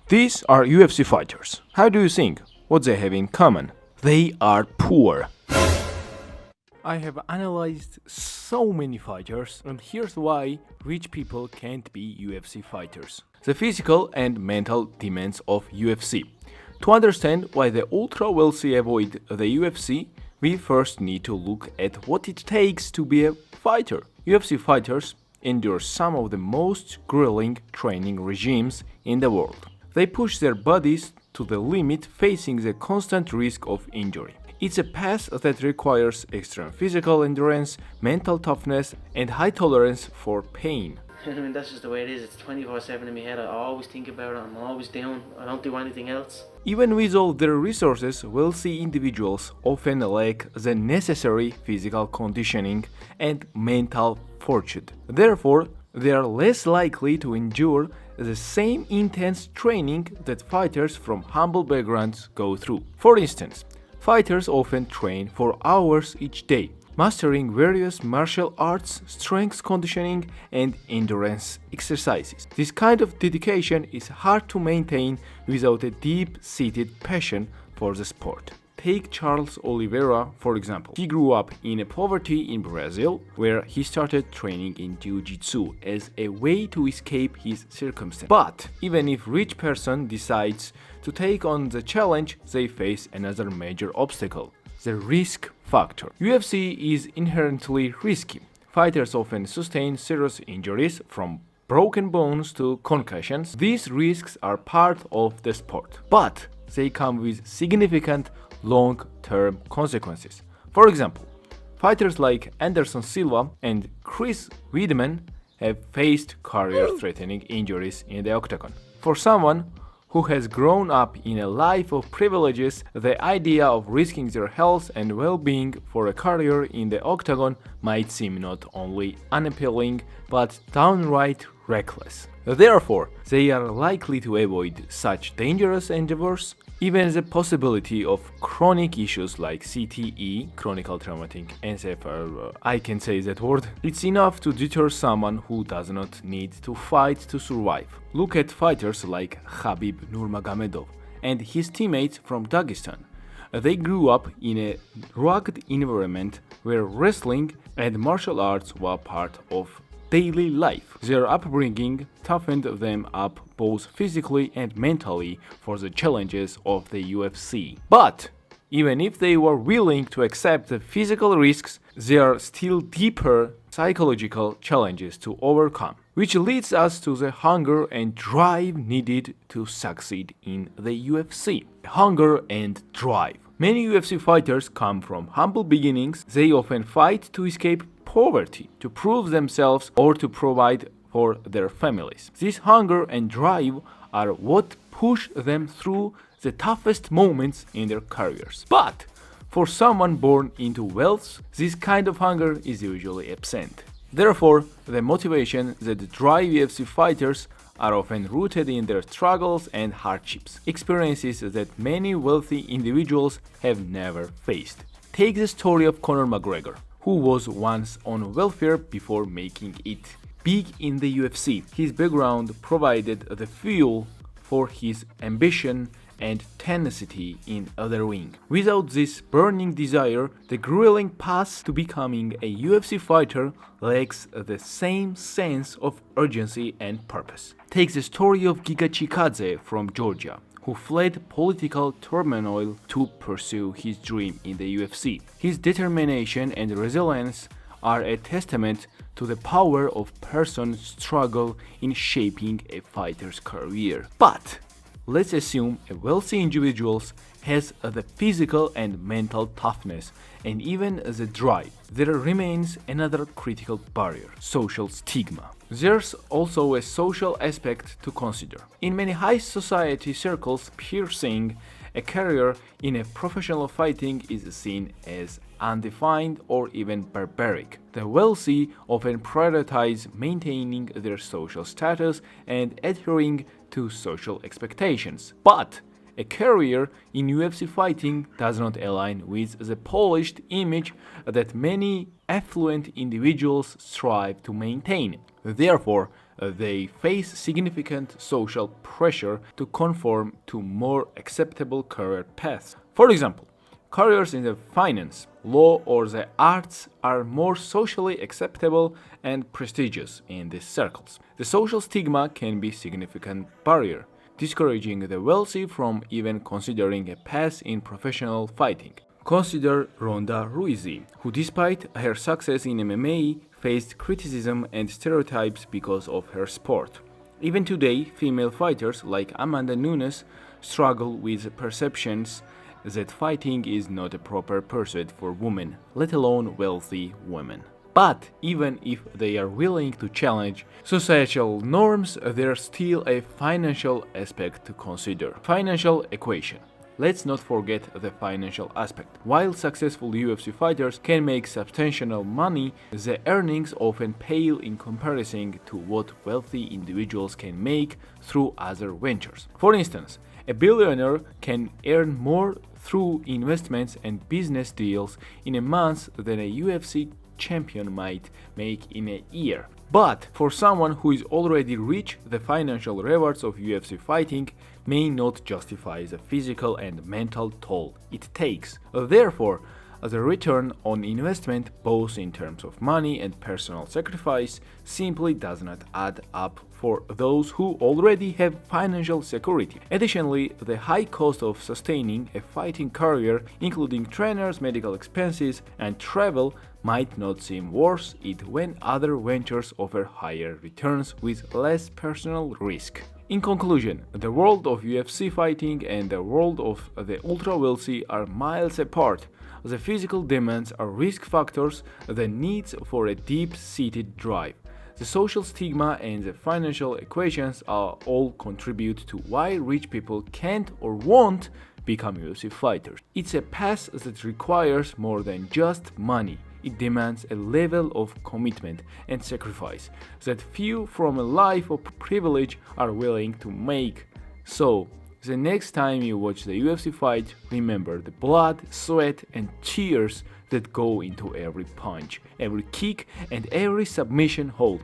These are UFC fighters. How do you think? What they have in common? They are poor. I have analyzed so many fighters, and here's why rich people can't be UFC fighters. The physical and mental demands of UFC. To understand why the ultra wealthy avoid the UFC, we first need to look at what it takes to be a fighter. UFC fighters endure some of the most grueling training regimes in the world. They push their bodies to the limit, facing the constant risk of injury. It's a path that requires extreme physical endurance, mental toughness, and high tolerance for pain. I mean, that's just the way it is. It's 24/7 in my head. I always think about it. I'm always down. I don't do anything else. Even with all their resources, wealthy individuals often lack the necessary physical conditioning and mental fortitude. Therefore, they are less likely to endure the same intense training that fighters from humble backgrounds go through. For instance, fighters often train for hours each day, mastering various martial arts, strength conditioning, and endurance exercises. This kind of dedication is hard to maintain without a deep-seated passion for the sport. Take Charles Oliveira, for example. He grew up in poverty in Brazil, where he started training in jiu-jitsu as a way to escape his circumstances. But even if a rich person decides to take on the challenge, they face another major obstacle: the risk factor. UFC is inherently risky. Fighters often sustain serious injuries, from broken bones to concussions. These risks are part of the sport, but they come with significant long-term consequences. For example, fighters like Anderson Silva and Chris Weidman have faced career-threatening injuries in the Octagon. For someone who has grown up in a life of privileges, the idea of risking their health and well-being for a career in the Octagon might seem not only unappealing, but downright reckless. Therefore, they are likely to avoid such dangerous endeavors. Even the possibility of chronic issues like CTE, chronic traumatic encephalopathy, I can say that word, it's enough to deter someone who does not need to fight to survive. Look at fighters like Khabib Nurmagomedov and his teammates from Dagestan. They grew up in a rugged environment where wrestling and martial arts were part of daily life. Their upbringing toughened them up both physically and mentally for the challenges of the UFC. But even if they were willing to accept the physical risks, there are still deeper psychological challenges to overcome, which leads us to the hunger and drive needed to succeed in the UFC. Hunger and drive. Many UFC fighters come from humble beginnings. They often fight to escape poverty, to prove themselves, or to provide for their families. This hunger and drive are what push them through the toughest moments in their careers. But for someone born into wealth, this kind of hunger is usually absent. Therefore, the motivation that drive UFC fighters are often rooted in their struggles and hardships, experiences that many wealthy individuals have never faced. Take the story of Conor McGregor, who was once on welfare before making it big in the UFC. His background provided the fuel for his ambition and tenacity in the ring. Without this burning desire, the grueling path to becoming a UFC fighter lacks the same sense of urgency and purpose. Take the story of Giga Chikadze from Georgia, who fled political turmoil to pursue his dream in the UFC. His determination and resilience are a testament to the power of person's struggle in shaping a fighter's career. But let's assume a wealthy individual has the physical and mental toughness and even the drive. There remains another critical barrier: social stigma. There's also a social aspect to consider. In many high society circles, pursuing a career in a professional fighting is seen as undefined or even barbaric. The wealthy often prioritize maintaining their social status and adhering to social expectations. But a career in UFC fighting does not align with the polished image that many affluent individuals strive to maintain. Therefore, they face significant social pressure to conform to more acceptable career paths. For example, careers in the finance, law, or the arts are more socially acceptable and prestigious in these circles. The social stigma can be a significant barrier, discouraging the wealthy from even considering a path in professional fighting. Consider Ronda Rousey, who despite her success in MMA faced criticism and stereotypes because of her sport. Even today, female fighters like Amanda Nunes struggle with perceptions that fighting is not a proper pursuit for women, let alone wealthy women. But even if they are willing to challenge societal norms, there's still a financial aspect to consider. Financial equation. Let's not forget the financial aspect. While successful UFC fighters can make substantial money, the earnings often pale in comparison to what wealthy individuals can make through other ventures. For instance, a billionaire can earn more through investments and business deals in a month than a UFC champion might make in a year. But for someone who is already rich, the financial rewards of UFC fighting may not justify the physical and mental toll it takes. Therefore, the return on investment, both in terms of money and personal sacrifice, simply does not add up for those who already have financial security. Additionally, the high cost of sustaining a fighting career, including trainers, medical expenses, and travel, might not seem worth it when other ventures offer higher returns with less personal risk. In conclusion, the world of UFC fighting and the world of the ultra-wealthy are miles apart. The physical demands are risk factors, the needs for a deep-seated drive. The social stigma and the financial equations all contribute to why rich people can't or won't become UFC fighters. It's a path that requires more than just money. It demands a level of commitment and sacrifice that few from a life of privilege are willing to make. So, the next time you watch the UFC fight, remember the blood, sweat, and tears that go into every punch, every kick, and every submission hold.